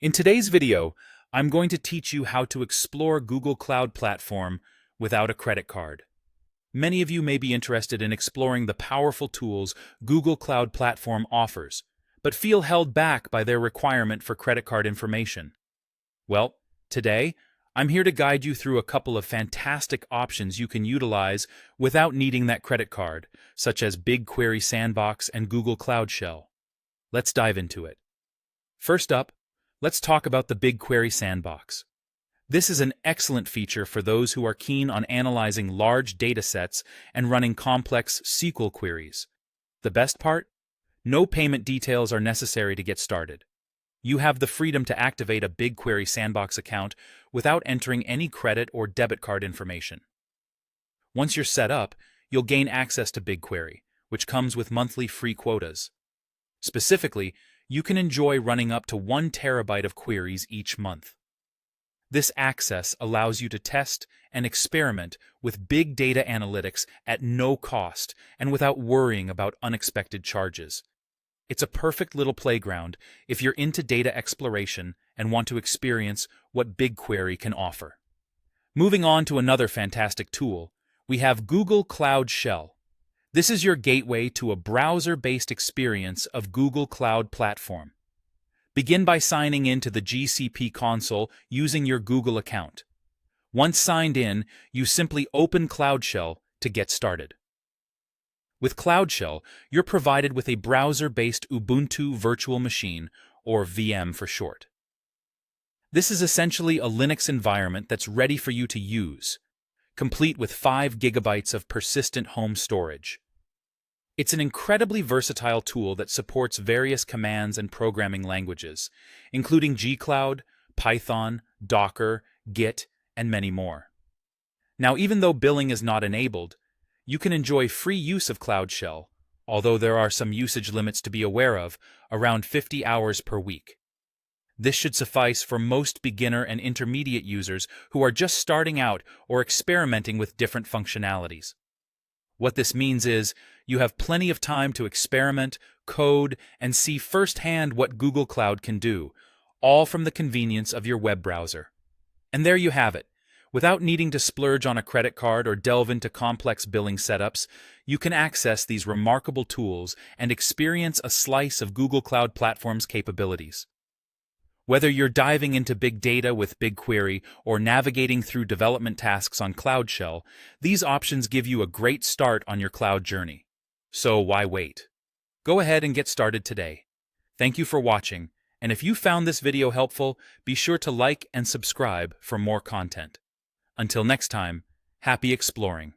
In today's video, I'm going to teach you how to explore Google Cloud Platform without a credit card. Many of you may be interested in exploring the powerful tools Google Cloud Platform offers, but feel held back by their requirement for credit card information. Well, today, I'm here to guide you through a couple of fantastic options you can utilize without needing that credit card, such as BigQuery Sandbox and Google Cloud Shell. Let's dive into it. First up, let's talk about the BigQuery Sandbox. This is an excellent feature for those who are keen on analyzing large datasets and running complex SQL queries. The best part? No payment details are necessary to get started. You have the freedom to activate a BigQuery Sandbox account without entering any credit or debit card information. Once you're set up, you'll gain access to BigQuery, which comes with monthly free quotas. Specifically, you can enjoy running up to 1 terabyte of queries each month. This access allows you to test and experiment with big data analytics at no cost and without worrying about unexpected charges. It's a perfect little playground if you're into data exploration and want to experience what BigQuery can offer. Moving on to another fantastic tool, we have Google Cloud Shell. This is your gateway to a browser-based experience of Google Cloud Platform. Begin by signing in to the GCP console using your Google account. Once signed in, you simply open Cloud Shell to get started. With Cloud Shell, you're provided with a browser-based Ubuntu virtual machine, or VM for short. This is essentially a Linux environment that's ready for you to use, complete with 5 gigabytes of persistent home storage. It's an incredibly versatile tool that supports various commands and programming languages, including gcloud, Python, Docker, Git, and many more. Now, even though billing is not enabled, you can enjoy free use of Cloud Shell, although there are some usage limits to be aware of, around 50 hours per week. This should suffice for most beginner and intermediate users who are just starting out or experimenting with different functionalities. What this means is you have plenty of time to experiment, code, and see firsthand what Google Cloud can do, all from the convenience of your web browser. And there you have it. Without needing to splurge on a credit card or delve into complex billing setups, you can access these remarkable tools and experience a slice of Google Cloud Platform's capabilities. Whether you're diving into big data with BigQuery or navigating through development tasks on Cloud Shell, these options give you a great start on your cloud journey. So why wait? Go ahead and get started today. Thank you for watching, and if you found this video helpful, be sure to like and subscribe for more content. Until next time, happy exploring.